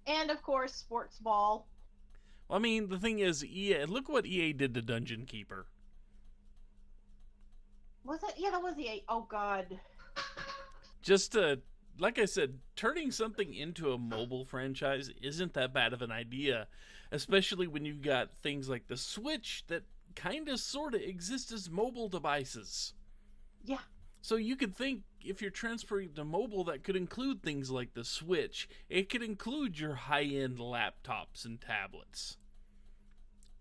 And, of course, Sports Ball. Well, I mean, the thing is, EA. Look what EA did to Dungeon Keeper. Was it? Yeah, that was the 8. Oh, God. Just to, like I said, turning something into a mobile franchise isn't that bad of an idea, especially when you've got things like the Switch that kind of sort of exist as mobile devices. Yeah. So you could think if you're transferring to mobile, that could include things like the Switch. It could include your high-end laptops and tablets.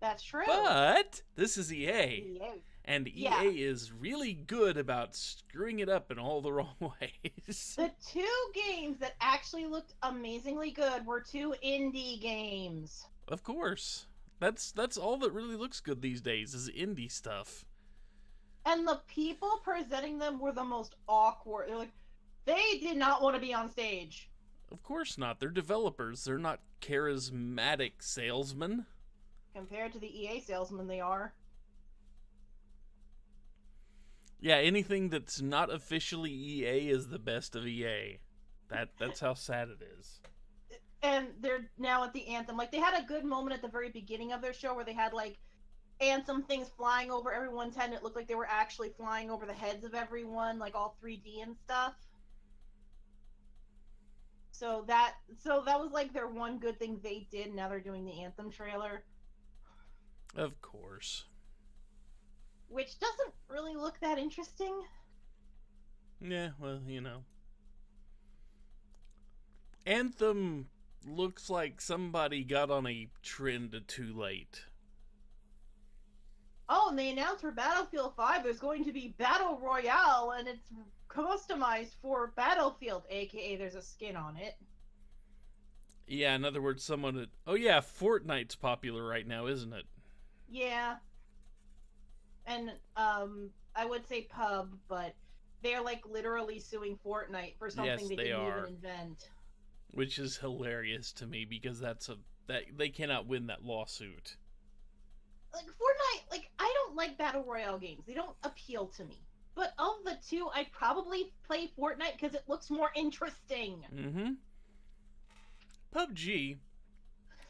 That's true. But this is EA, Yeah. and Yeah. EA is really good about screwing it up in all the wrong ways. The 2 games that actually looked amazingly good were 2 indie games. Of course. That's all that really looks good these days is indie stuff. And the people presenting them were the most awkward. They're like, they did not want to be on stage. Of course not. They're developers. They're not charismatic salesmen. Compared to the EA salesmen they are. Yeah, anything that's not officially EA is the best of EA. That's how sad it is. And they're now at the Anthem. Like, they had a good moment at the very beginning of their show where they had, like, Anthem things flying over everyone's head, and it looked like they were actually flying over the heads of everyone, like all 3D and stuff. So that was like their one good thing they did. Now they're doing the Anthem trailer, Of course. which doesn't really look that interesting. Yeah, well, you know. Anthem looks like somebody got on a trend too late. Oh, and they announced for Battlefield 5 there's going to be Battle Royale, and it's customized for Battlefield, aka there's a skin on it. Yeah, in other words, someone had, oh yeah, Fortnite's popular right now, isn't it? Yeah. And I would say pub, but they're like literally suing Fortnite for something Yes, they they didn't are. even invent. Which is hilarious to me because that they cannot win that lawsuit. Like Fortnite, like I don't like battle royale games. They don't appeal to me. But of the two, I'd probably play Fortnite because it looks more interesting. Mm-hmm. PUBG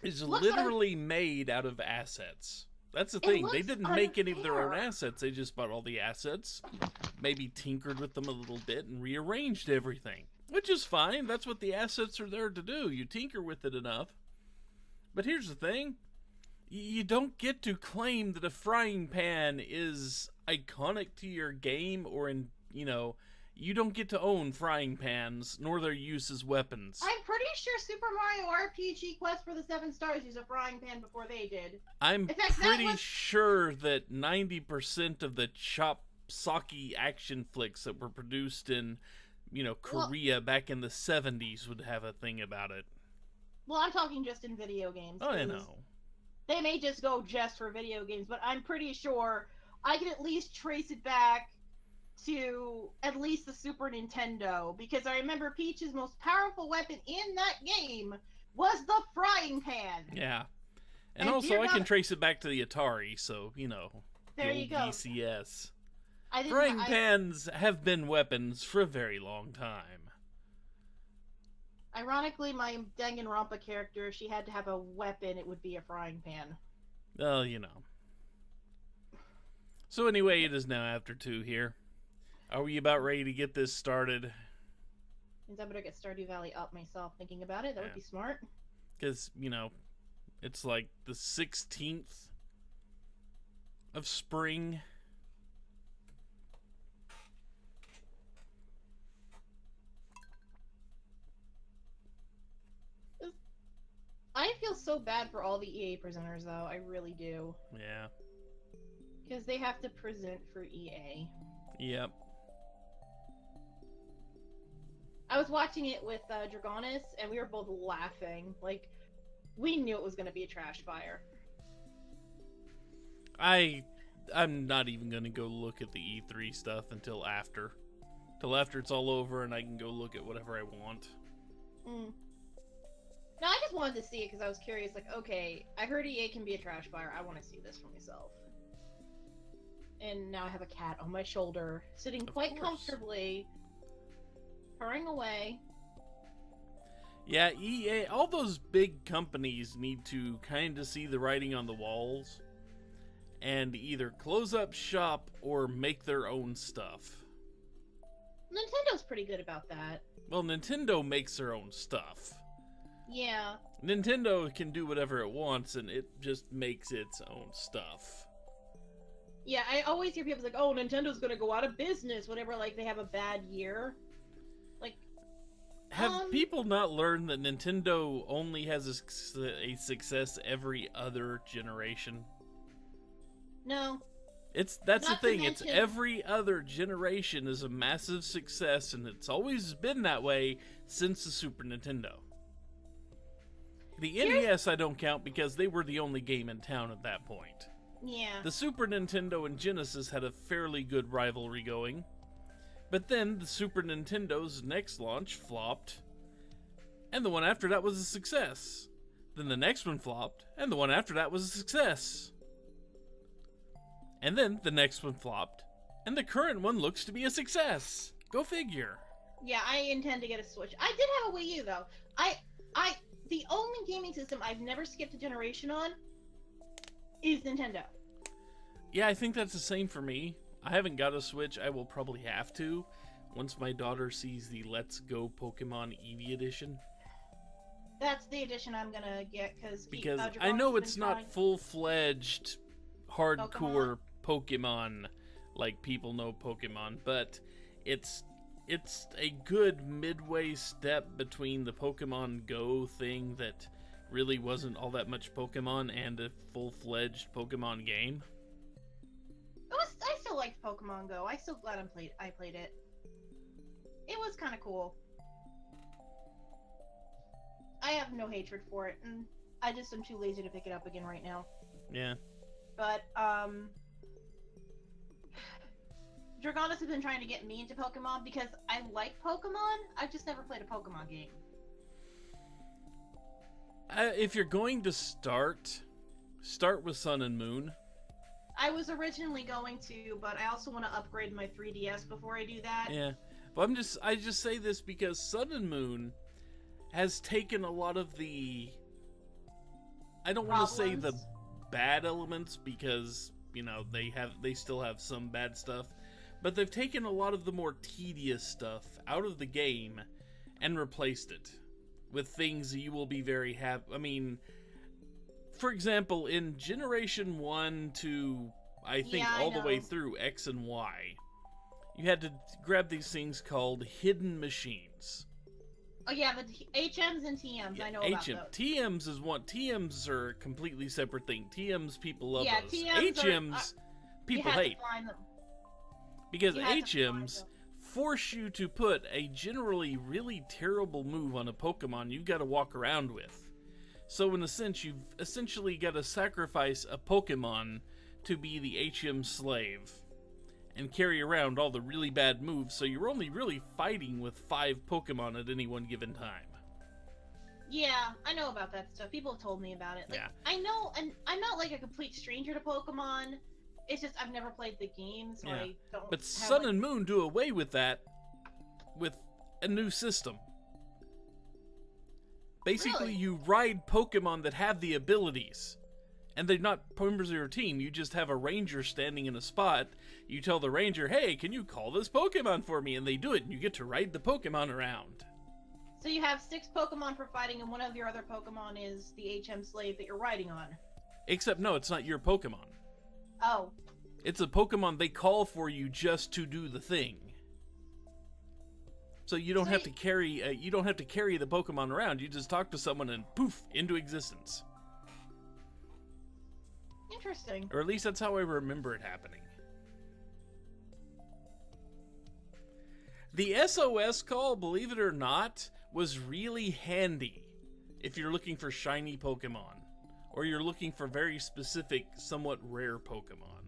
is Looks literally made out of assets. That's the It thing. They looks didn't make any of their own unfair. assets. They just bought all the assets, maybe tinkered with them a little bit, and rearranged everything. Which is fine. That's what the assets are there to do. You tinker with it enough. But here's the thing. You don't get to claim that a frying pan is iconic to your game or you don't get to own frying pans nor their use as weapons. I'm pretty sure Super Mario RPG Quest for the 7 Stars used a frying pan before they did. I'm In fact, pretty sure that 90% of the chop socky action flicks that were produced in, Korea back in the 70s would have a thing about it. Well, I'm talking just in video games. Oh, I know. They may just go just for video games, but I'm pretty sure I can at least trace it back to at least the Super Nintendo, because I remember Peach's most powerful weapon in that game was the frying pan. Yeah. And And also, dear I God- can trace it back to the Atari, so, There the you old go. VCS. I didn't. Frying pans have been weapons for a very long time. Ironically, my Danganronpa character, if she had to have a weapon, it would be a frying pan. Well, So anyway, it is now after 2 here. Are we about ready to get this started? Means I better get Stardew Valley up myself thinking about it. That would be smart. Because, it's like the 16th of spring. I feel so bad for all the EA presenters, though. I really do. Yeah. Because they have to present for EA. Yep. I was watching it with Dragonis, and we were both laughing. Like, we knew it was going to be a trash fire. I'm not even going to go look at the E3 stuff until after. Till after it's all over and I can go look at whatever I want. Mm. No, I just wanted to see it because I was curious. Like, okay, I heard EA can be a trash fire. I want to see this for myself. And now I have a cat on my shoulder, sitting quite comfortably, purring away. Yeah, EA, all those big companies need to kind of see the writing on the walls and either close up shop or make their own stuff. Nintendo's pretty good about that. Well, Nintendo makes their own stuff. Yeah. Nintendo can do whatever it wants, and it just makes its own stuff. Yeah, I always hear people like, oh, Nintendo's gonna go out of business whenever, like, they have a bad year. Like, have people not learned that Nintendo only has a success every other generation? No. That's Not the to thing. It's mention- every other generation is a massive success, and it's always been that way since the Super Nintendo. The NES I don't count because they were the only game in town at that point. Yeah. The Super Nintendo and Genesis had a fairly good rivalry going, but then the Super Nintendo's next launch flopped, and the one after that was a success. Then the next one flopped, and the one after that was a success. And then the next one flopped, and the current one looks to be a success. Go figure. Yeah, I intend to get a Switch. I did have a Wii U, though. The only gaming system I've never skipped a generation on is Nintendo. Yeah, I think that's the same for me. I haven't got a Switch. I will probably have to once my daughter sees the Let's Go Pokemon Eevee edition. That's the edition I'm gonna get because I know it's not full-fledged, hardcore Pokemon like people know Pokemon, but it's a good midway step between the Pokemon Go thing that really wasn't all that much Pokemon and a full-fledged Pokemon game. I still liked Pokemon Go. I'm still glad I played it. It was kind of cool. I have no hatred for it, and I just am too lazy to pick it up again right now. Yeah. But, Dragonis has been trying to get me into Pokemon because I like Pokemon. I've just never played a Pokemon game. If you're going to start with Sun and Moon. I was originally going to, but I also want to upgrade my 3DS before I do that. Yeah. But I just say this because Sun and Moon has taken a lot of the, I don't want to say the bad elements because, you know, they still have some bad stuff, but they've taken a lot of the more tedious stuff out of the game and replaced it with things you will be very happy. I mean, for example, in Generation 1 to, I think, all the way through X and Y, you had to grab these things called hidden machines. Oh yeah, the HMs and TMs, yeah, I know about those. TMs are a completely separate thing. TMs, people love those. TMs HMs, people hate. Because HMs force you to put a generally really terrible move on a Pokemon you've got to walk around with. So in a sense, you've essentially got to sacrifice a Pokemon to be the HM slave and carry around all the really bad moves, so you're only really fighting with 5 Pokemon at any one given time. Yeah, I know about that stuff. People have told me about it. Like, yeah. I know, and I'm not like a complete stranger to Pokemon. It's just I've never played the game, so I don't. But Sun and Moon do away with that with a new system. Basically, you ride Pokemon that have the abilities. And they're not members of your team. You just have a ranger standing in a spot. You tell the ranger, hey, can you call this Pokemon for me? And they do it, and you get to ride the Pokemon around. So you have 6 Pokemon for fighting, and one of your other Pokemon is the HM slave that you're riding on. Except, no, it's not your Pokemon. Oh. It's a Pokemon they call for you just to do the thing. So you don't have to carry the Pokemon around. You just talk to someone and poof, into existence. Interesting. Or at least that's how I remember it happening. The SOS call, believe it or not, was really handy if you're looking for shiny Pokemon. Or you're looking for very specific, somewhat rare Pokemon.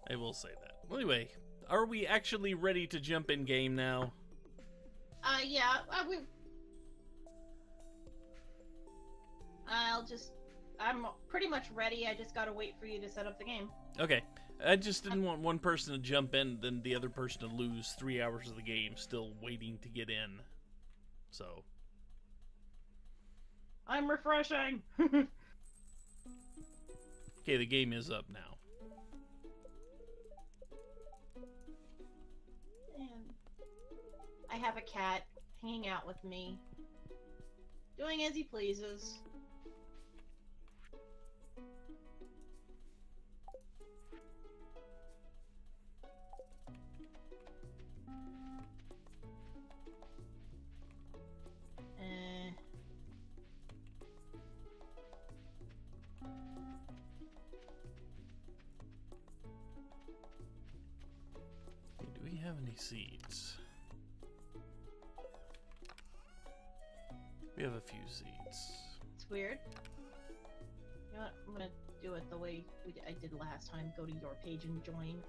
I will say that. Well, anyway, are we actually ready to jump in game now? Yeah. I'm pretty much ready. I just gotta wait for you to set up the game. Okay. I just didn't want one person to jump in, then the other person to lose 3 hours of the game still waiting to get in. So. I'm refreshing. Okay, the game is up now. And I have a cat hanging out with me, doing as he pleases. Do we have any seeds? We have a few seeds. It's weird. You know what? I'm gonna do it the way I did last time. Go to your page and join.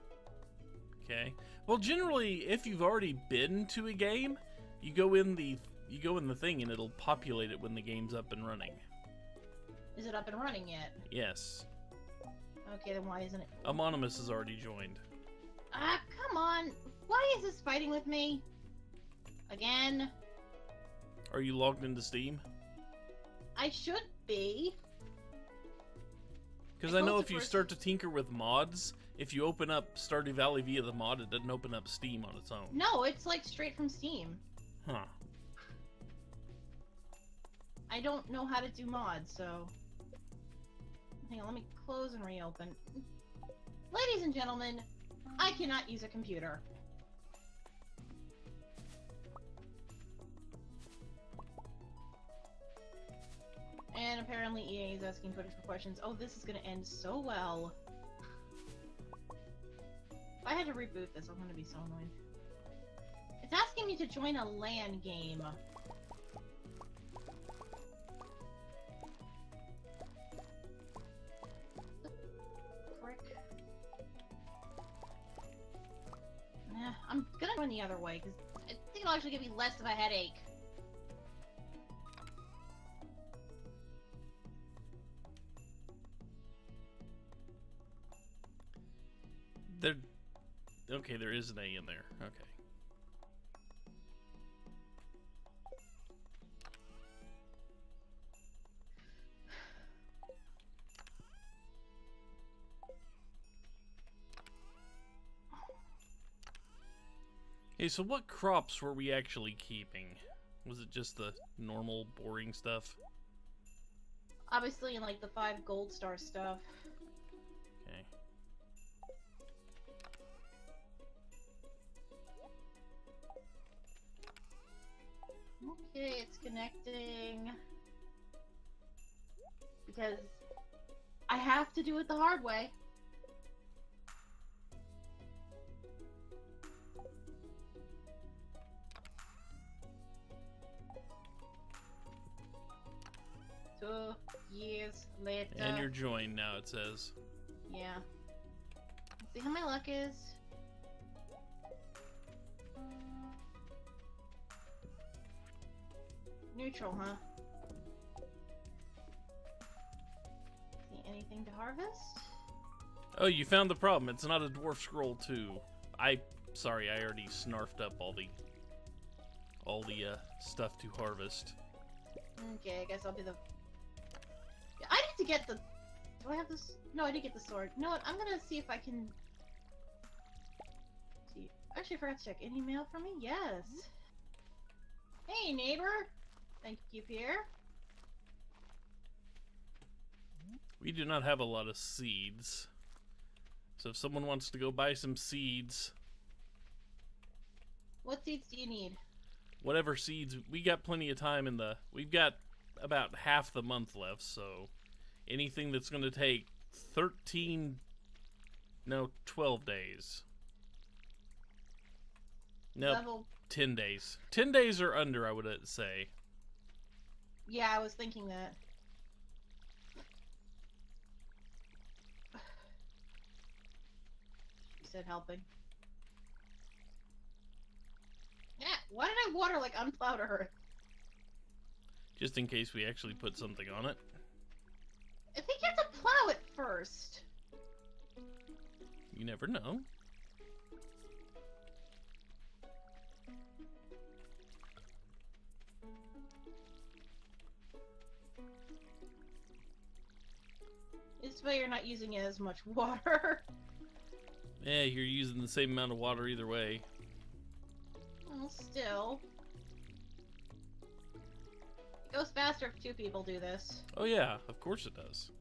Okay. Well, generally, if you've already been to a game, you go in the thing and it'll populate it when the game's up and running. Is it up and running yet? Yes. Okay, then why isn't it? Amonimus has already joined. Ah, come on! Why is this fighting with me? Again? Are you logged into Steam? I should be. Because I know if you start to tinker with mods, if you open up Stardew Valley via the mod, it doesn't open up Steam on its own. No, it's like straight from Steam. Huh. I don't know how to do mods, so... Hang on, let me close and reopen. Ladies and gentlemen, I cannot use a computer. And apparently EA is asking Twitter for questions. Oh, this is gonna end so well. If I had to reboot this, I'm gonna be so annoyed. It's asking me to join a LAN game. Frick. Nah, I'm gonna run the other way, because I think it'll actually give me less of a headache. Okay, there is an A in there. Okay. Hey, so what crops were we actually keeping? Was it just the normal, boring stuff? Obviously, in like the 5 gold star stuff. Okay. Okay, it's connecting. Because I have to do it the hard way. Two years later. And you're joined now, it says. Yeah. Let's see how my luck is. Neutral, huh? See anything to harvest? Oh, you found the problem. It's not a dwarf scroll 2. Sorry, I already snarfed up all the stuff to harvest. Okay, I guess I'll do the... Yeah, I need to get the... Do I have this? No, I did get the sword. You know what? I'm gonna see if I can... See. Actually, I forgot to check. Any mail for me? Yes. Hey, neighbor. Thank you, Pierre. We do not have a lot of seeds. So if someone wants to go buy some seeds... What seeds do you need? Whatever seeds, we got plenty of time in the... We've got about half the month left, so... Anything that's going to take 12 days. Nope, 10 days. 10 days or under, I would say. Yeah, I was thinking that. She said helping. Yeah, why did I water like unplowed earth? Just in case we actually put something on it. I think you have to plow it first. You never know. This way you're not using as much water. Yeah, you're using the same amount of water either way. Well, still. It goes faster if 2 people do this. Oh yeah, of course it does.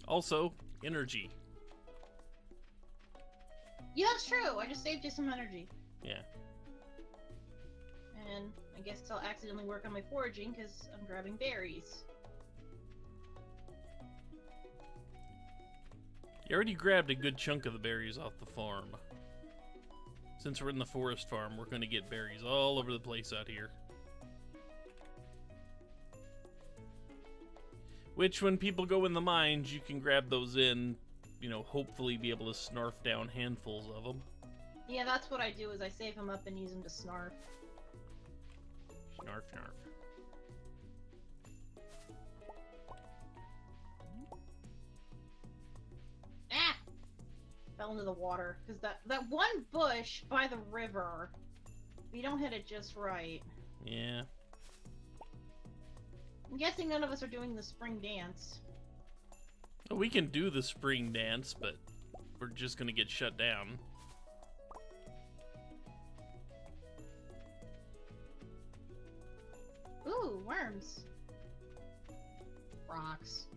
Also, energy. Yeah, that's true. I just saved you some energy. Yeah. And I guess I'll accidentally work on my foraging because I'm grabbing berries. You already grabbed a good chunk of the berries off the farm. Since we're in the forest farm, we're going to get berries all over the place out here. Which, when people go in the mines, you can grab those in, you know, hopefully be able to snarf down handfuls of them. Yeah, that's what I do, is I save them up and use them to snarf. Snarf, snarf. Ah! Fell into the water. Because that one bush by the river, if you don't hit it just right. Yeah. I'm guessing none of us are doing the spring dance. Well, we can do the spring dance, but we're just going to get shut down. Ooh, worms. Rocks.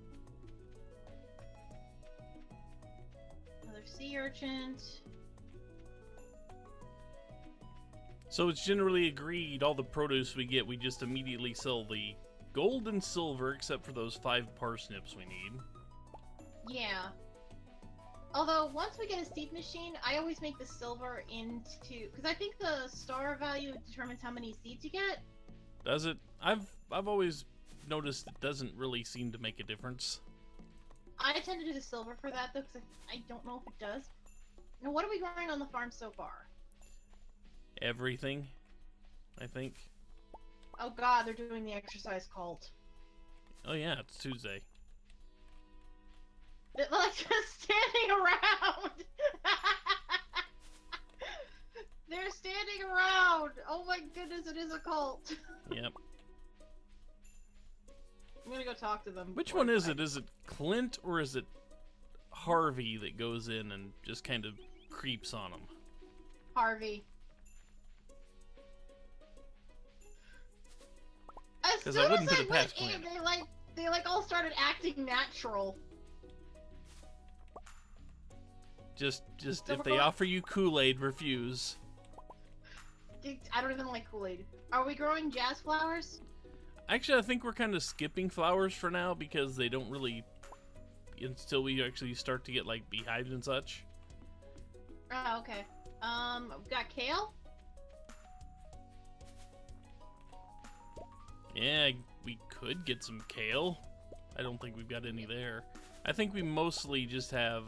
Another sea urchin. So it's generally agreed all the produce we get, we just immediately sell the gold and silver, except for those 5 parsnips we need. Yeah. Although, once we get a seed machine, I always make the silver into... Because I think the star value determines how many seeds you get. Does it? I've always noticed it doesn't really seem to make a difference. I tend to do the silver for that, though, because I don't know if it does. Now, what are we growing on the farm so far? Everything, I think. Oh god, they're doing the exercise cult. Oh yeah, it's Tuesday. They're like just standing around! They're standing around! Oh my goodness, it is a cult! Yep. I'm gonna go talk to them. Which one is it? Is it Clint or is it Harvey that goes in and just kind of creeps on them? Harvey. As 'Cause soon I wouldn't as put it I past went in, Clint. they all started acting natural. Just So if we're they going- offer you Kool-Aid, refuse. I don't even like Kool-Aid. Are we growing jazz flowers? Actually, I think we're kind of skipping flowers for now because they don't really, until we actually start to get like beehives and such. Oh, okay. We've got kale? Yeah, we could get some kale. I don't think we've got any there. I think we mostly just have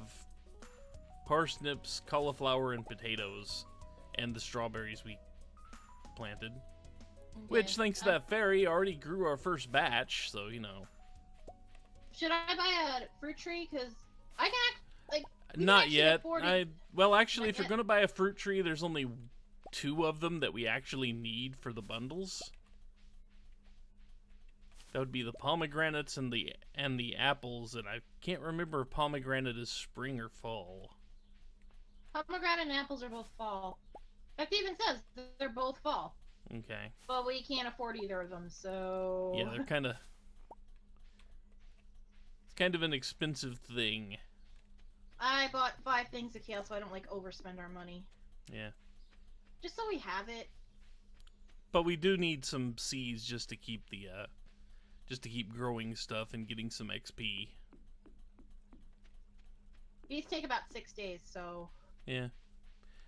parsnips, cauliflower, and potatoes, and the strawberries we planted. Okay. Which, thanks to that fairy, already grew our first batch, so, you know. Should I buy a fruit tree? Because I can we can Not actually yet. afford it. Well, actually, Not if you're yet. going to buy a fruit tree, there's only 2 of them that we actually need for the bundles. That would be the pomegranates and the apples, and I can't remember if pomegranate is spring or fall. Pomegranate and apples are both fall. In fact, it even says they're both fall. Okay. But we can't afford either of them, so... Yeah, they're kind of... It's kind of an expensive thing. I bought 5 things of kale so I don't, like, overspend our money. Yeah. Just so we have it. But we do need some seeds just to keep the, just to keep growing stuff and getting some XP. These take about 6 days, so... Yeah.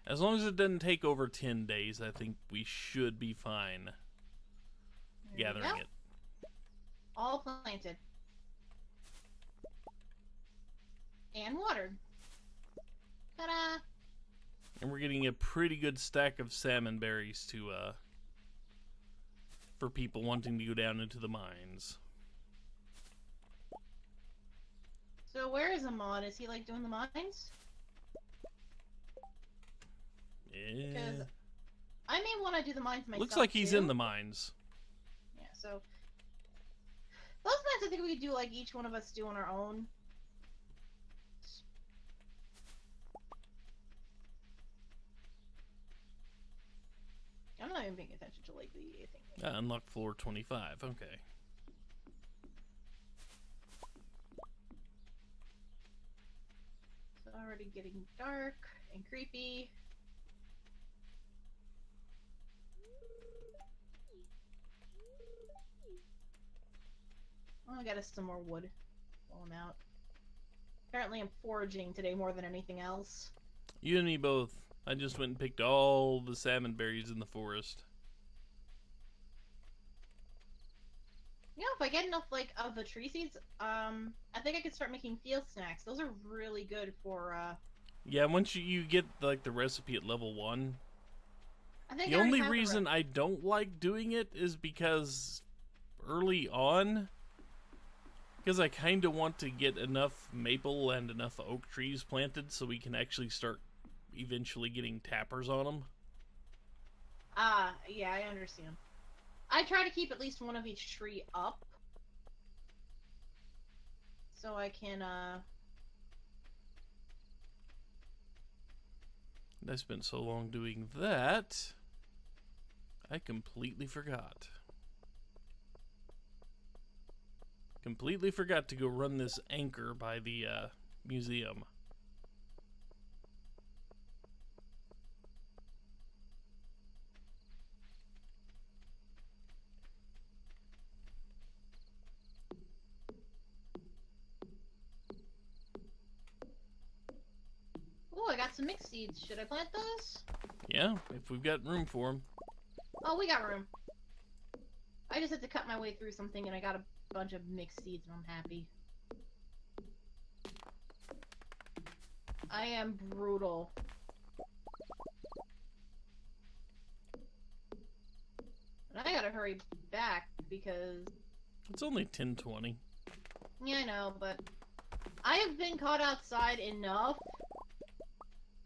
As long as it doesn't take over 10 days, I think we should be fine There you gathering go. it. All planted. And watered. Ta-da! And we're getting a pretty good stack of salmon berries to, for people wanting to go down into the mines. So where is Amon? Is he, like, doing the mines? Yeah. Because I may want to do the mines myself, Looks like he's too. in the mines. Yeah, so... Those nights I think we could do like each one of us do on our own. I'm not even paying attention to like the thing. Unlock floor 25. Okay. It's already getting dark and creepy. Oh, I got us some more wood while I'm out. Apparently I'm foraging today more than anything else. You and me both. I just went and picked all the salmon berries in the forest. You know, if I get enough, like, of the tree seeds, I think I could start making field snacks. Those are really good for, Yeah, once you get, like, the recipe at level 1. I think The only reason I don't like doing it is because early on, because I kind of want to get enough maple and enough oak trees planted so we can actually start eventually getting tappers on them. Yeah, I understand. I try to keep at least one of each tree up. So I can, I spent so long doing that, I completely forgot. Completely forgot to go run this anchor by the museum. Oh, I got some mixed seeds. Should I plant those? Yeah, if we've got room for them. Oh, we got room. I just had to cut my way through something and I got a bunch of mixed seeds and I'm happy. I am brutal. And I gotta hurry back because... It's only 10:20. Yeah, I know, but... I have been caught outside enough.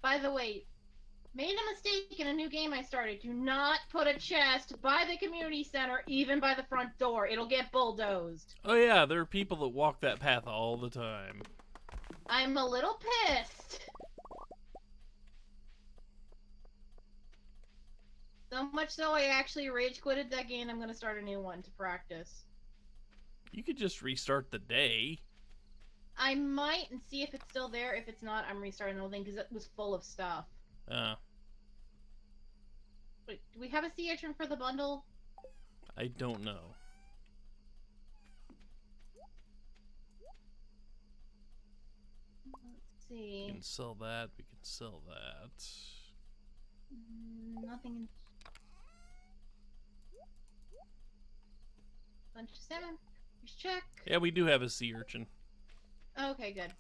By the way, made a mistake in a new game I started. Do not put a chest by the community center, even by the front door. It'll get bulldozed. Oh yeah, there are people that walk that path all the time. I'm a little pissed. So much so I actually rage quitted that game. I'm gonna start a new one to practice. You could just restart the day. I might and see if it's still there. If it's not, I'm restarting the whole thing because it was full of stuff. Wait, do we have a sea urchin for the bundle? I don't know. Let's see. We can sell that. We can sell that. Nothing. Bunch of salmon. Just check. Yeah, we do have a sea urchin. Okay, good.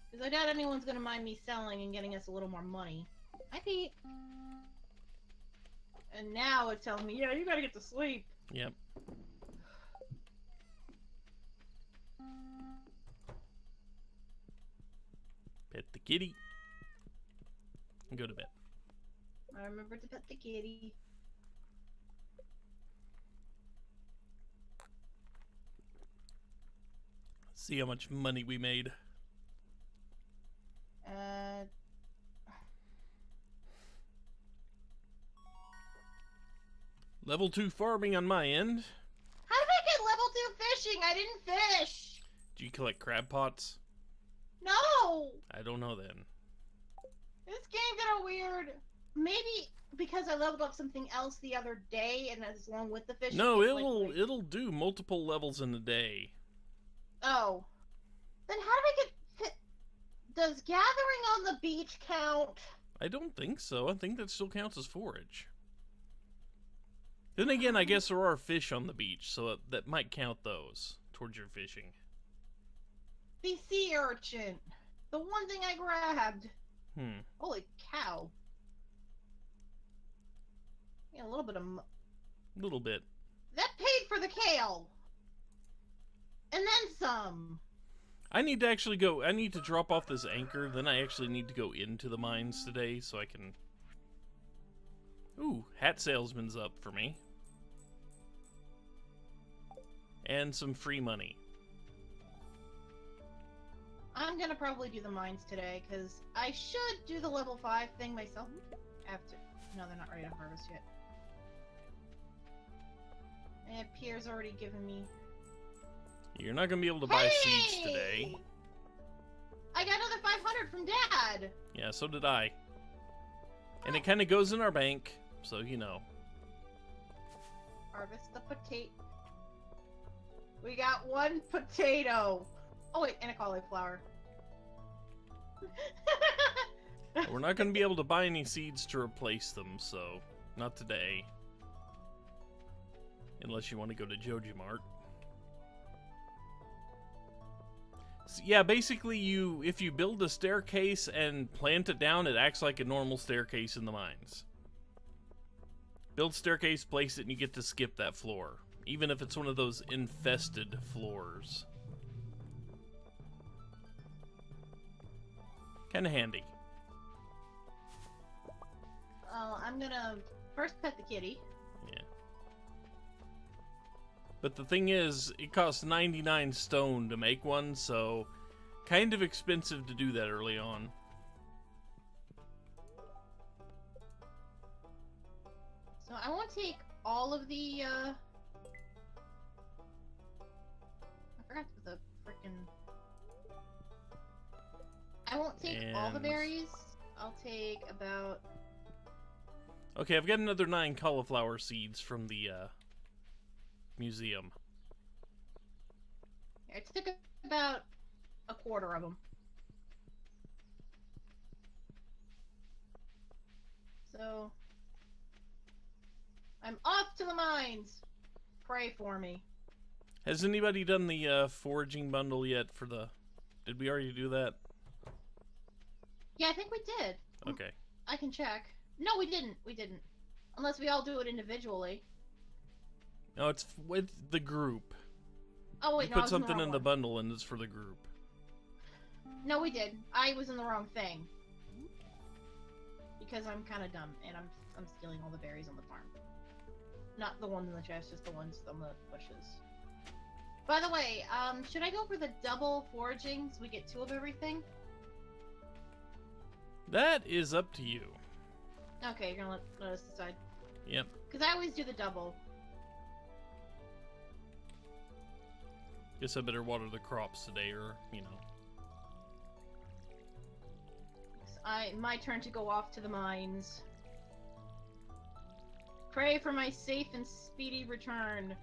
Because I doubt anyone's gonna mind me selling and getting us a little more money. Hi, Pete. And now it's telling me, yeah, you gotta get to sleep. Yep. Pet the kitty. And go to bed. I remember to pet the kitty. See how much money we made. Level 2 farming on my end. How did I get level 2 fishing? I didn't fish! Did you collect crab pots? No! I don't know then. This game got weird. Maybe because I leveled up something else the other day and that's along with the fishing. No, it'll do multiple levels in a day. Oh. Then how do I get... Does gathering on the beach count? I don't think so. I think that still counts as forage. Then again, I guess there are fish on the beach, so that might count those towards your fishing. The sea urchin. The one thing I grabbed. Holy cow. Yeah, a little bit of... Little bit. That paid for the kale. And then some. I need to actually go... I need to drop off this anchor, then I actually need to go into the mines today so I can... Ooh, hat salesman's up for me. and some free money. I'm gonna probably do the mines today, because I should do the level 5 thing myself. I have to. No, they're not ready to harvest yet. And Pierre's already given me... You're not gonna be able to buy seeds today. I got another 500 from Dad! Yeah, so did I. And it kind of goes in our bank, so you know. Harvest the potato. We got 1 potato! Oh wait, and a cauliflower. We're not going to be able to buy any seeds to replace them, so not today. Unless you want to go to Joji Mart. So, yeah, basically if you build a staircase and plant it down, it acts like a normal staircase in the mines. Build staircase, place it, and you get to skip that floor. Even if it's one of those infested floors. Kind of handy. I'm gonna first pet the kitty. Yeah. But the thing is, it costs 99 stone to make one, so kind of expensive to do that early on. So I won't take all of the, I forgot the frickin'... I won't take all the berries. I'll take about... Okay, I've got another 9 cauliflower seeds from the, museum. I took about a quarter of them. So... I'm off to the mines! Pray for me. Has anybody done the, foraging bundle yet for the... Did we already do that? Yeah, I think we did. Okay. I can check. No, we didn't. We didn't. Unless we all do it individually. No, it's with the group. Oh, wait, you no, put something in in the bundle and it's for the group. No, we did. I was in the wrong thing. Because I'm kind of dumb, and I'm stealing all the berries on the farm. Not the ones in the chest, just the ones on the bushes. By the way, should I go for the double foraging so we get 2 of everything? That is up to you. Okay, you're gonna let us decide. Yep. Because I always do the double. Guess I better water the crops today, or, you know. My turn to go off to the mines. Pray for my safe and speedy return.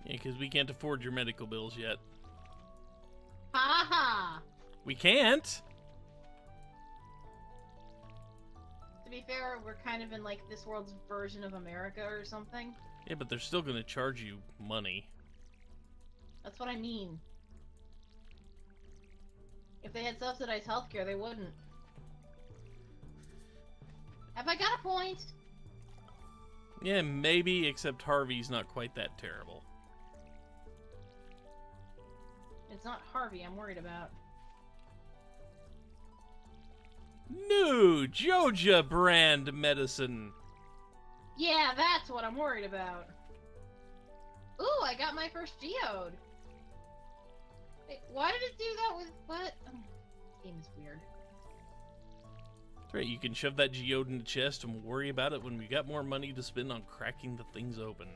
Yeah, because we can't afford your medical bills yet. Ha ha! We can't! To be fair, we're kind of in like this world's version of America or something. Yeah, but they're still going to charge you money. That's what I mean. If they had subsidized healthcare, they wouldn't. Have I got a point? Yeah, maybe, except Harvey's not quite that terrible. It's not Harvey I'm worried about. New Joja brand medicine. Yeah, that's what I'm worried about. Ooh, I got my first geode. Wait, why did it do that with what? Oh, this game is weird. That's right, you can shove that geode in the chest and worry about it when we got more money to spend on cracking the things open.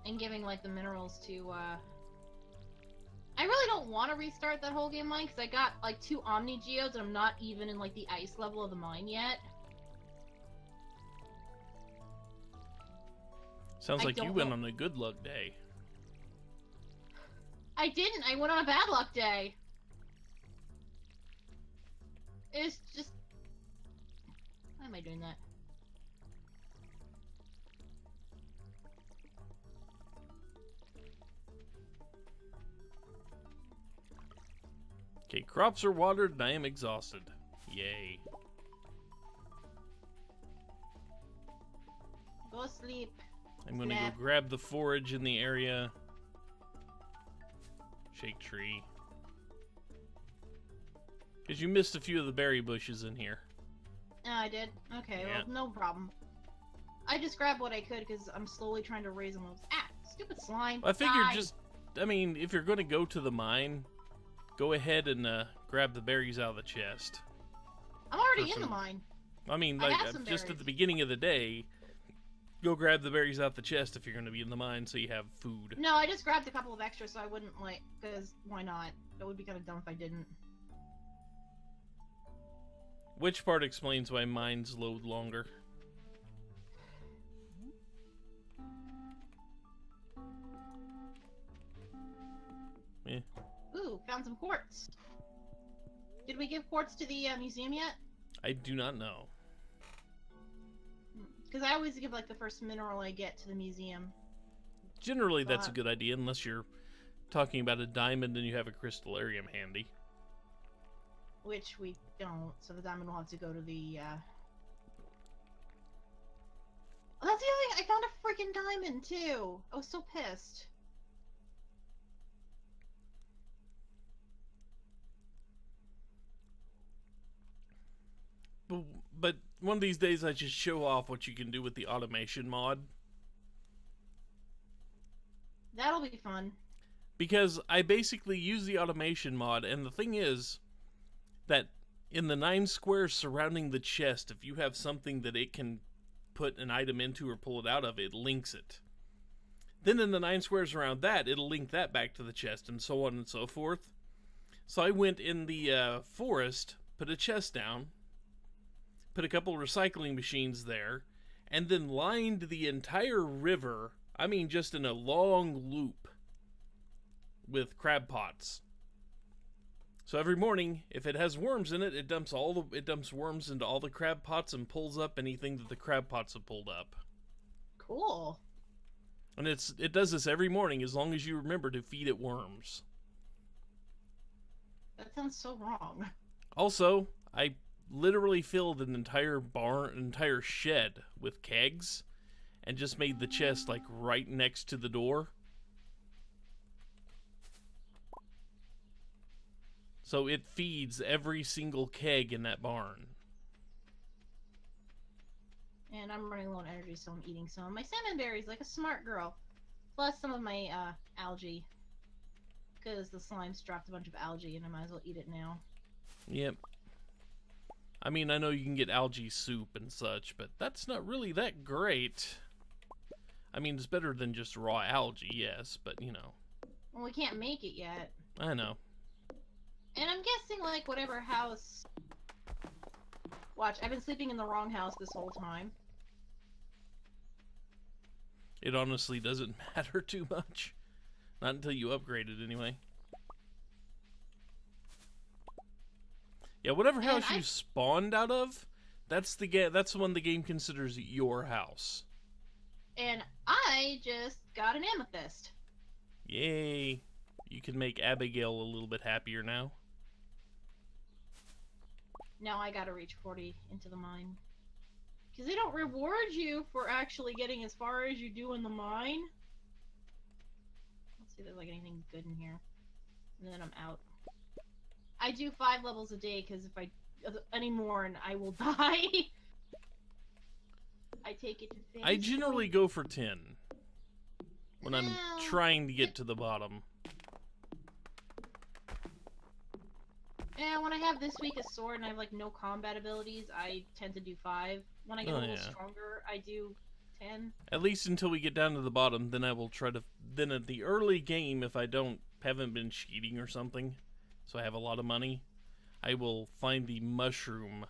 And giving, like, the minerals to, I really don't want to restart that whole game mine, because I got, like, 2 Omni Geodes, and I'm not even in, like, the ice level of the mine yet. Sounds like you went on a good luck day. I didn't. I went on a bad luck day. It's just... Why am I doing that? Okay, crops are watered and I am exhausted. Yay. Go sleep. I'm gonna go grab the forage in the area. Shake tree. Because you missed a few of the berry bushes in here. Oh, I did? Okay, Yeah. well, no problem. I just grabbed what I could because I'm slowly trying to raise them. Ah, stupid slime. I figured Die. I mean, if you're going to go to the mine, go ahead and grab the berries out of the chest. I'm already in the mine. I mean, I like, have some just berries. at the beginning of the day, go grab the berries out the chest if you're going to be in the mine so you have food. No, I just grabbed a couple of extras so I wouldn't, like, because why not? That would be kind of dumb if I didn't. Which part explains why mines load longer? Yeah. Ooh, found some quartz. Did we give quartz to the museum yet? I do not know. Because I always give, like, the first mineral I get to the museum. Generally, that's a good idea, unless you're talking about a diamond and you have a crystallarium handy. Which we don't, so the diamond will have to go to the, Oh, that's the other thing! I found a freaking diamond, too! I was so pissed. But one of these days I just show off what you can do with the automation mod. That'll be fun. Because I basically use the automation mod, and the thing is that in the 9 squares surrounding the chest, if you have something that it can put an item into or pull it out of, it links it. Then in the 9 squares around that, it'll link that back to the chest, and so on and so forth. So I went in the forest, put a chest down, put a couple recycling machines there, and then lined the entire river, I mean just in a long loop, with crab pots. So every morning, if it has worms in it, it dumps worms into all the crab pots and pulls up anything that the crab pots have pulled up. Cool. And it does this every morning as long as you remember to feed it worms. That sounds so wrong. Also, I literally filled an entire shed with kegs and just made the chest like right next to the door. So it feeds every single keg in that barn. And I'm running low on energy, so I'm eating some of my salmon berries like a smart girl. Plus some of my algae. Because the slimes dropped a bunch of algae and I might as well eat it now. Yep. I mean, I know you can get algae soup and such, but that's not really that great. I mean, it's better than just raw algae, yes, but you know. Well, we can't make it yet. I know. And I'm guessing, like, whatever house... Watch, I've been sleeping in the wrong house this whole time. It honestly doesn't matter too much. Not until you upgrade it, anyway. Yeah, whatever house you spawned out of, that's the one the game considers your house. And I just got an amethyst. Yay. You can make Abigail a little bit happier now. Now I gotta reach 40 into the mine. Because they don't reward you for actually getting as far as you do in the mine. Let's see if there's like anything good in here. And then I'm out. I do 5 levels a day because if I any more and I will die. I take it to phase I generally go for 10 when I'm trying to get to the bottom. Yeah, when I have this week a sword and I have like no combat abilities, I tend to do 5. When I get a little stronger, I do 10. At least until we get down to the bottom, then I will try to. Then at the early game, if I haven't been cheating or something, so I have a lot of money, I will find the mushroom.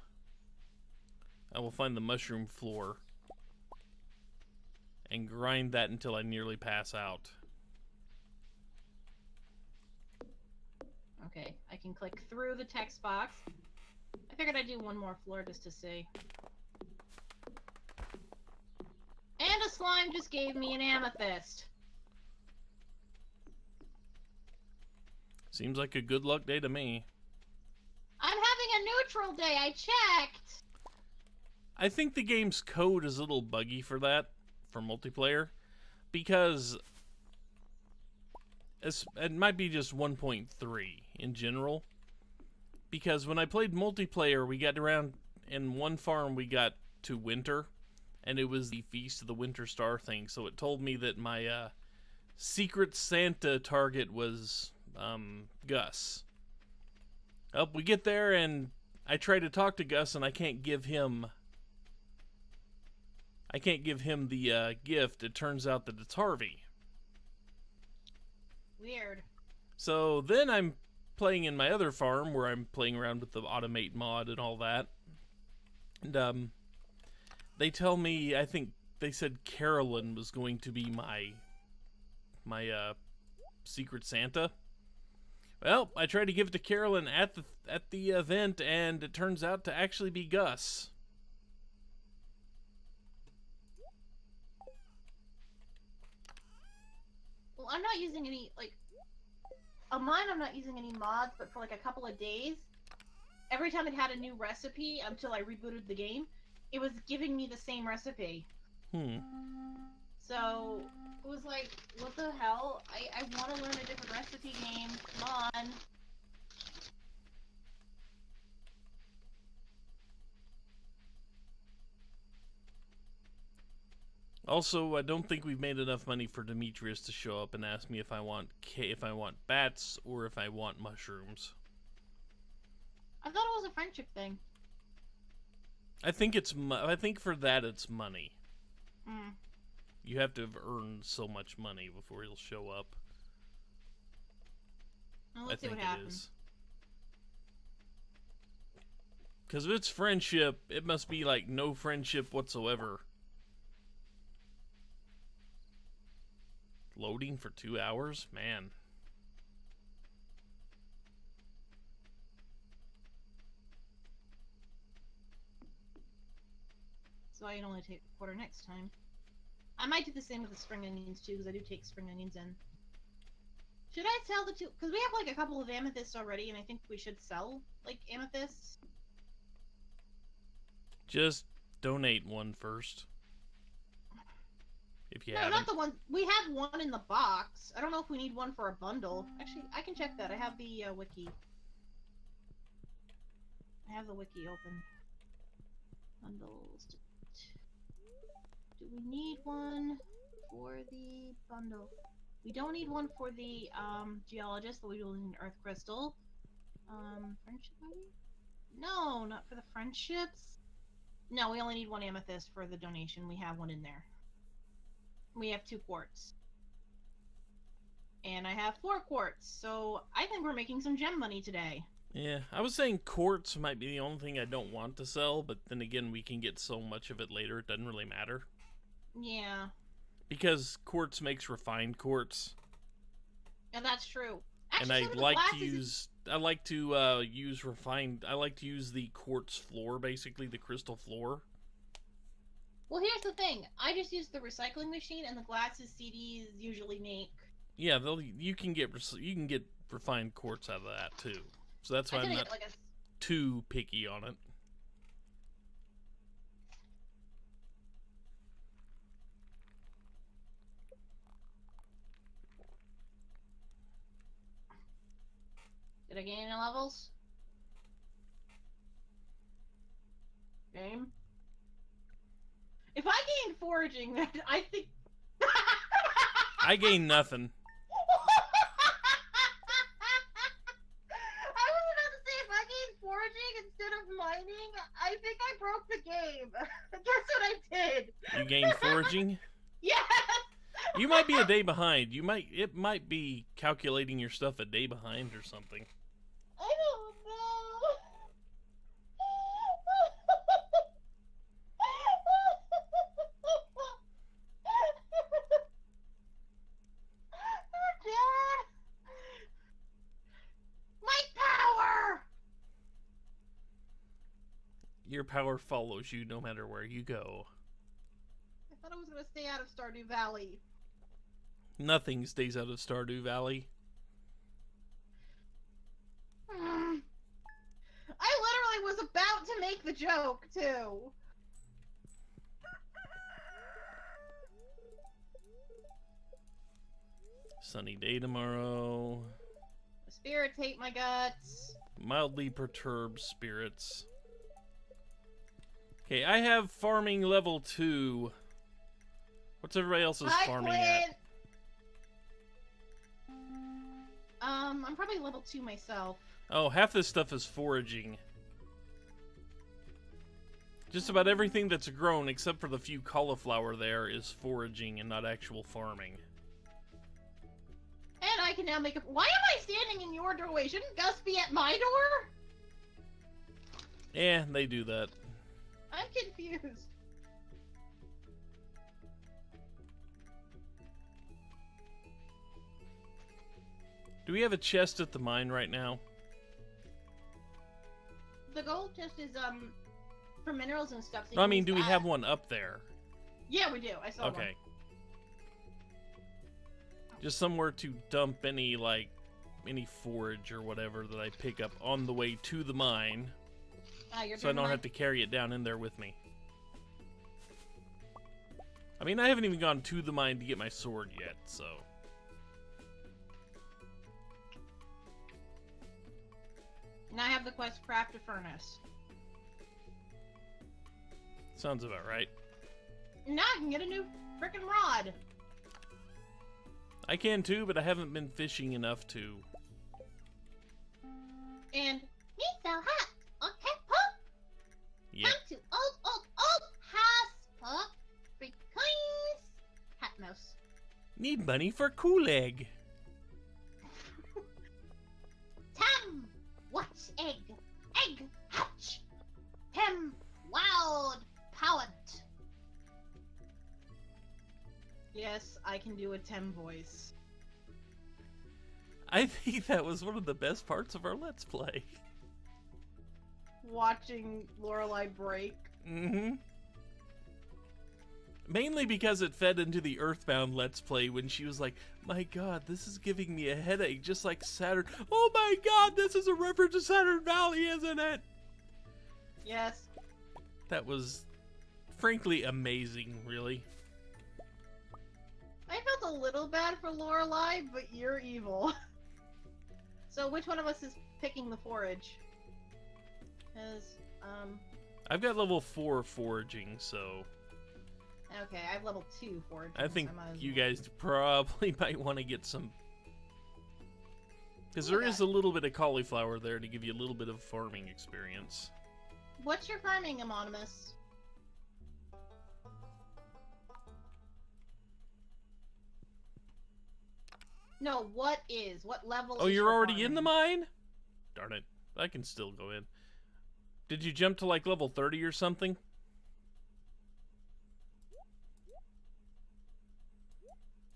I will find the mushroom floor and grind that until I nearly pass out. Okay, I can click through the text box. I figured I'd do one more floor just to see. And a slime just gave me an amethyst. Seems like a good luck day to me. I'm having a neutral day, I checked! I think the game's code is a little buggy for that, for multiplayer, because it might be just 1.3 in general, because when I played multiplayer, we got around, in one farm we got to winter, and it was the Feast of the Winter Star thing, so it told me that my Secret Santa target was Gus. Oh, we get there and I try to talk to Gus and I can't give him the gift. It turns out that it's Harvey. Weird. So then I'm playing in my other farm where I'm playing around with the automate mod and all that. And they tell me, I think they said Carolyn was going to be my Secret Santa. Well, I tried to give it to Carolyn at the event, and it turns out to actually be Gus. Well, I'm not using any, like, on mine I'm not using any mods, but for like a couple of days, every time it had a new recipe until I rebooted the game, it was giving me the same recipe. So, it was like, what the hell? I want to learn a different recipe game. Come on. Also, I don't think we've made enough money for Demetrius to show up and ask me if I want bats or if I want mushrooms. I thought it was a friendship thing. I think for that it's money. Mm. You have to have earned so much money before he'll show up. Well, let's see what happens. Because if it's friendship, it must be like no friendship whatsoever. Loading for 2 hours? Man. So I can only take a quarter next time. I might do the same with the spring onions too, because I do take spring onions in. Should I sell the two? Because we have like a couple of amethysts already, and I think we should sell like amethysts. Just donate one first. If you No, haven't. not the one. We have one in the box. I don't know if we need one for a bundle. Actually, I can check that. I have the wiki. I have the wiki open. Bundles. Do we need one for the bundle? We don't need one for the geologist, but we will need an earth crystal. Friendship maybe? No, not for the friendships. No, we only need one amethyst for the donation. We have one in there. We have 2 quartz. And I have 4 quartz, so I think we're making some gem money today. Yeah, I was saying quartz might be the only thing I don't want to sell, but then again, we can get so much of it later, it doesn't really matter. Yeah. Because quartz makes refined quartz. And that's true. Actually, And I like to use the quartz floor, basically, the crystal floor. Well, here's the thing. I just use the recycling machine, and the glasses CDs usually make. Yeah, you can get refined quartz out of that too. So that's why I'm not too picky on it. Did I gain any levels? Game. If I gained foraging, then I think. I gained nothing. I was about to say, if I gained foraging instead of mining, I think I broke the game. Guess what I did? You gained foraging? Yes! You might be a day behind. It might be calculating your stuff a day behind or something. I don't know. Dad! My power! Your power follows you no matter where you go. I thought I was going to stay out of Stardew Valley. Nothing stays out of Stardew Valley. I literally was about to make the joke, too. Sunny day tomorrow. The spirits hate my guts. Mildly perturbed spirits. Okay, I have farming level 2. What's everybody else's farming at? I'm probably level 2 myself. Oh, half this stuff is foraging. Just about everything that's grown, except for the few cauliflower there, is foraging and not actual farming. And I can now make a... Why am I standing in your doorway? Shouldn't Gus be at my door? Yeah, they do that. I'm confused. Do we have a chest at the mine right now? The gold chest is, for minerals and stuff. So No, I mean, do we have one up there? Yeah, we do. I saw one. Okay. Just somewhere to dump any, like, any forage or whatever that I pick up on the way to the mine. So I don't have to carry it down in there with me. I mean, I haven't even gone to the mine to get my sword yet, so... Now I have the quest craft a furnace. Sounds about right. Now I can get a new frickin' rod. I can too, but I haven't been fishing enough to. And me so hot. Okay, Pop. Yeah. Time to old house, Pop. Because hat mouse. Need money for Kool-Egg. Tam, what's egg? Egg hatch. Him wild powered. Yes, I can do a Tem voice. I think that was one of the best parts of our Let's Play. Watching Lorelei break. Mm-hmm. Mainly because it fed into the Earthbound Let's Play when she was like, my god, this is giving me a headache, just like Saturn. Oh my god, this is a reference to Saturn Valley, isn't it? Yes. That was, frankly, amazing, really. I felt a little bad for Lorelei, but you're evil. So which one of us is picking the forage? Because, I've got level 4 foraging, so... Okay, I have level 2 foraging. I think so you guys probably might want to get some... Because there is a little bit of cauliflower there to give you a little bit of farming experience. What's your farming, Amonimus? No, what level Oh, is you're your already farming? in the mine? Darn it. I can still go in. Did you jump to like level 30 or something?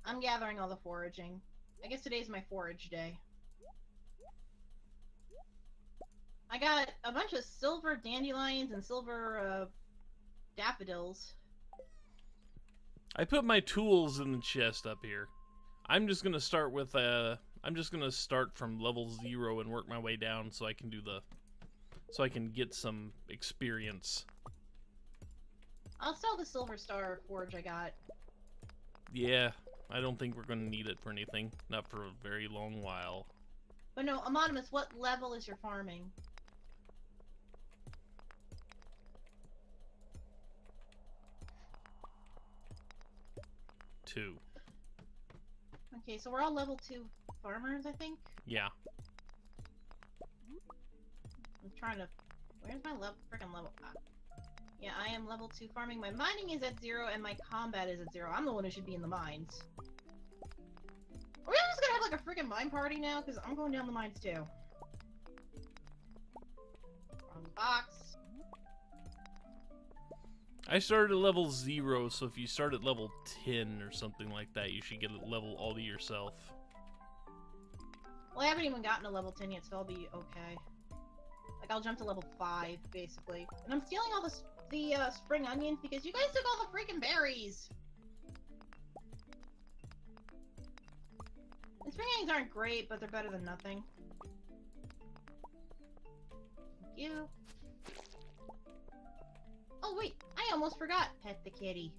I'm gathering all the foraging. I guess today's my forage day. I got a bunch of silver dandelions and silver daffodils. I put my tools in the chest up here. I'm just gonna start with I'm just gonna start from level 0 and work my way down so I can do so I can get some experience. I'll sell the silver star forge I got. Yeah, I don't think we're gonna need it for anything. Not for a very long while. But no, Amonimus, what level is your farming? Two. Okay, so we're all level 2 farmers, I think? Yeah. I'm trying to... Where's my freaking level? Yeah, I am level 2 farming. My mining is at 0 and my combat is at 0. I'm the one who should be in the mines. Are we just gonna have like a freaking mine party now? Because I'm going down the mines too. Wrong box. I started at level 0, so if you start at level 10 or something like that, you should get a level all to yourself. Well, I haven't even gotten to level 10 yet, so I'll be okay. Like, I'll jump to level 5, basically. And I'm stealing all the spring onions because you guys took all the freaking berries! And spring onions aren't great, but they're better than nothing. Thank you. Oh wait, I almost forgot. Pet the kitty.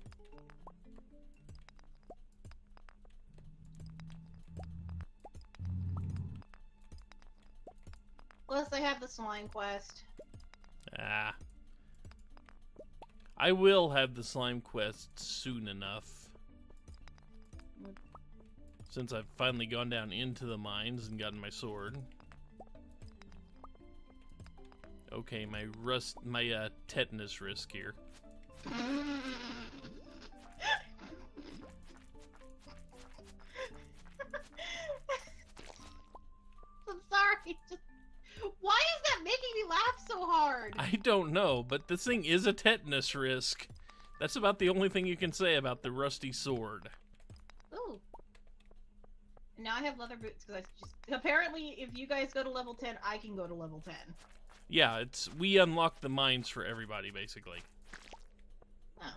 Plus, I have the slime quest. Ah. I will have the slime quest soon enough. Since I've finally gone down into the mines and gotten my sword. Okay, my tetanus risk here. I'm sorry. Why is that making me laugh so hard? I don't know, but this thing is a tetanus risk. That's about the only thing you can say about the rusty sword. Ooh. Now I have leather boots because I just apparently if you guys go to level 10, I can go to level 10. Yeah, we unlock the mines for everybody basically. Oh.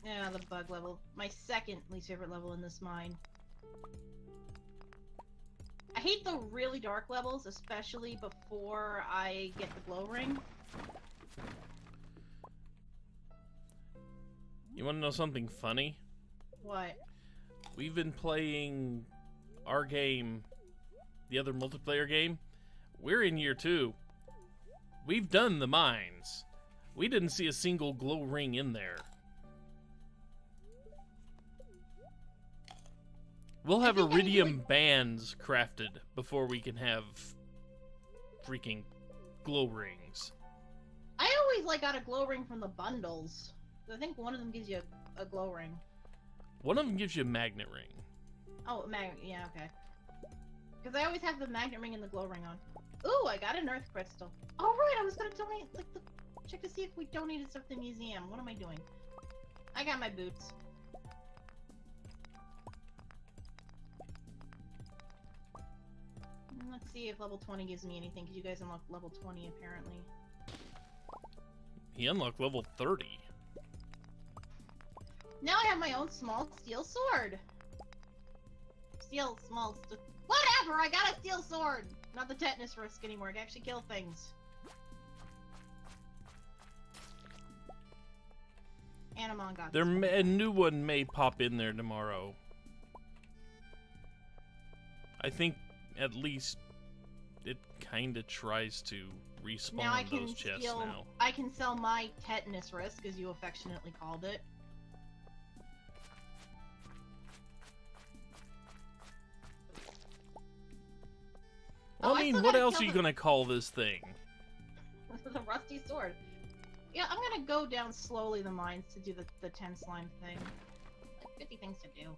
Yeah, the bug level. My second least favorite level in this mine. I hate the really dark levels, especially before I get the glow ring. You want to know something funny? What? We've been playing our game, the other multiplayer game. We're in year 2. We've done the mines. We didn't see a single glow ring in there. We'll have iridium bands crafted before we can have freaking glow rings. I always got a glow ring from the bundles. I think one of them gives you a glow ring. One of them gives you a magnet ring. Oh, yeah, okay. Because I always have the magnet ring and the glow ring on. Ooh, I got an earth crystal. Oh, right, I was gonna donate, check to see if we donated stuff to the museum. What am I doing? I got my boots. Let's see if level 20 gives me anything, because you guys unlocked level 20, apparently. He unlocked level 30. Now I have my own small steel sword! Whatever, I got a steel sword! Not the tetanus risk anymore, I can actually kill things. Anamon got this one. A new one may pop in there tomorrow. I think at least it kinda tries to respawn those chests now. I can sell my tetanus risk, as you affectionately called it. Well, I mean, what else are you gonna call this thing? The rusty sword. Yeah, I'm gonna go down slowly the mines to do the 10 slime thing. Like 50 things to do.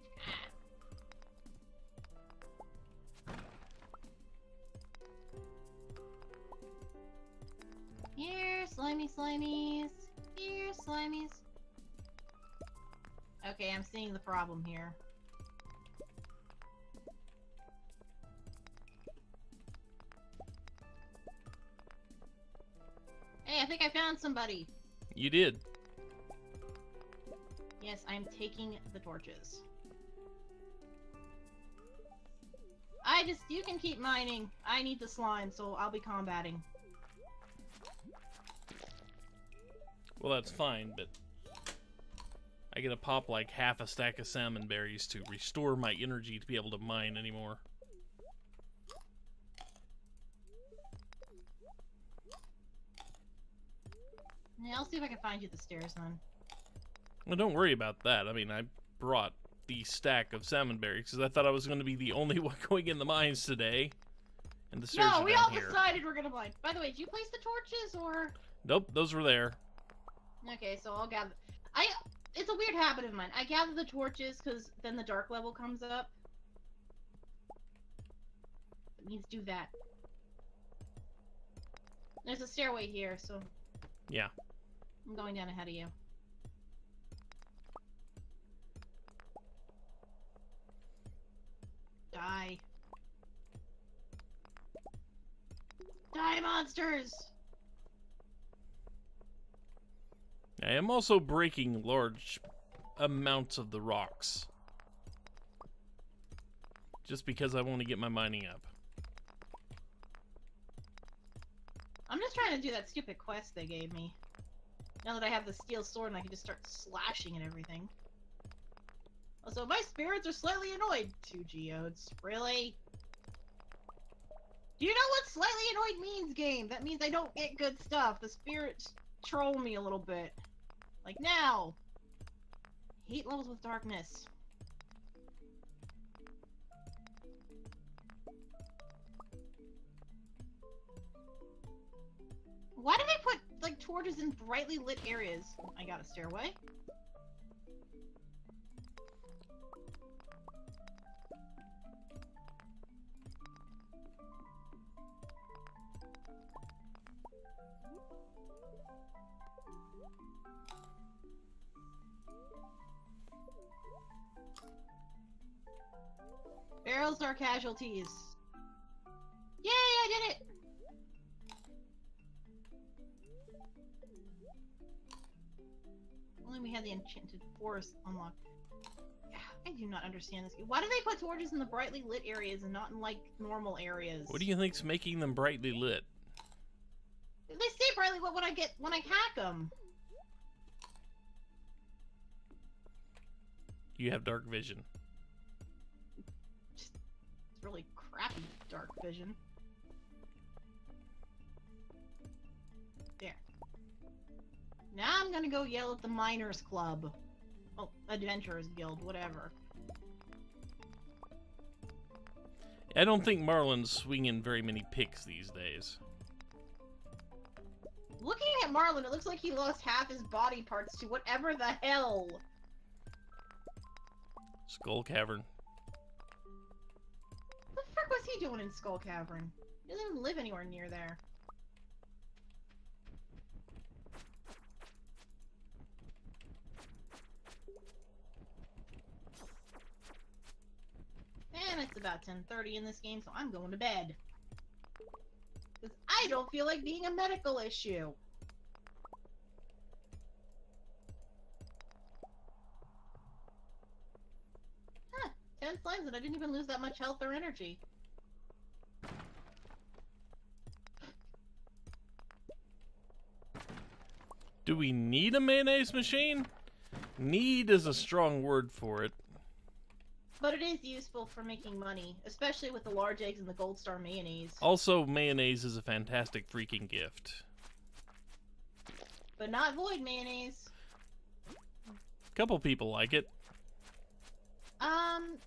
Here, slimy slimies. Here, slimies. Okay, I'm seeing the problem here. Hey, I think I found somebody. You did. Yes, I'm taking the torches. You can keep mining. I need the slime, so I'll be combating. Well, that's fine, but I gotta pop like half a stack of salmon berries to restore my energy to be able to mine anymore. Yeah, I'll see if I can find you the stairs then. Well, don't worry about that. I mean, I brought the stack of salmon berries because I thought I was going to be the only one going in the mines today. And the stairs are down here. No, we all decided we're gonna mine. By the way, did you place the torches or? Nope, those were there. Okay, so I'll gather. It's a weird habit of mine. I gather the torches because then the dark level comes up. It means do that. There's a stairway here, so. Yeah. I'm going down ahead of you. Die. Die, monsters! I am also breaking large amounts of the rocks. Just because I want to get my mining up. I'm just trying to do that stupid quest they gave me. Now that I have the steel sword and I can just start slashing at everything. Also, my spirits are slightly annoyed. 2 geodes. Really? Do you know what slightly annoyed means, game? That means I don't get good stuff. The spirits troll me a little bit. Like now. hate levels with darkness. Why do they put, like, torches in brightly lit areas? I got a stairway. Barrels are casualties. Yay, I did it! Only we had the enchanted forest unlocked. I do not understand this game. Why do they put torches in the brightly lit areas and not in, like, normal areas? What do you think's making them brightly lit? They stay brightly lit when I hack them. You have dark vision. It's really crappy dark vision. There. Now I'm gonna go yell at the Miners Club. Oh, Adventurers Guild, whatever. I don't think Marlon's swinging very many picks these days. Looking at Marlon, it looks like he lost half his body parts to whatever the hell. Skull Cavern. What the frick was he doing in Skull Cavern? He doesn't even live anywhere near there. And it's about 10:30 in this game, so I'm going to bed. Because I don't feel like being a medical issue. Huh, 10 slimes and I didn't even lose that much health or energy. Do we need a mayonnaise machine? Need is a strong word for it. But it is useful for making money, especially with the large eggs and the Gold Star mayonnaise. Also, mayonnaise is a fantastic freaking gift. But not void mayonnaise. Couple people like it.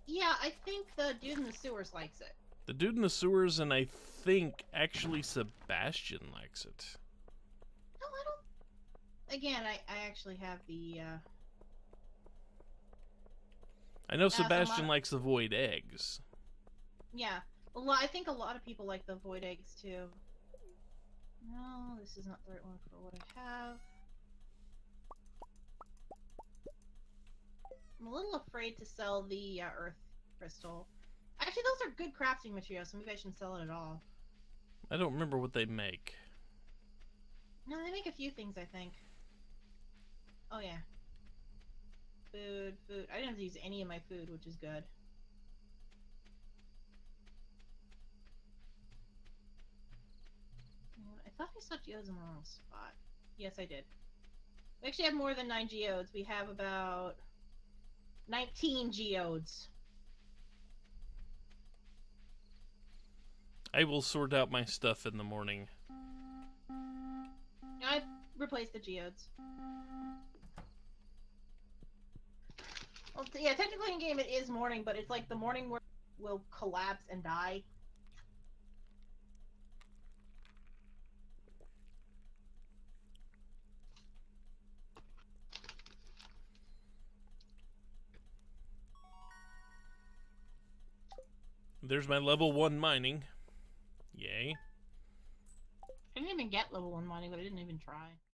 Yeah, I think the dude in the sewers likes it. The dude in the sewers, and I think actually Sebastian likes it. No, I don't. Again, I actually have the, I know Sebastian likes the void eggs. Yeah, I think a lot of people like the void eggs too. No, this is not the right one for what I have. I'm a little afraid to sell the earth crystal. Actually, those are good crafting materials, so maybe I shouldn't sell it at all. I don't remember what they make. No, they make a few things, I think. Oh yeah. Food. I didn't have to use any of my food, which is good. I thought I saw geodes in the wrong spot. Yes, I did. We actually have more than 9 geodes. We have about 19 geodes. I will sort out my stuff in the morning. I replaced the geodes. Well, yeah, technically in game it is morning, but it's like the morning will collapse and die. There's my level 1 mining. Yay. I didn't even get level 1 mining, but I didn't even try.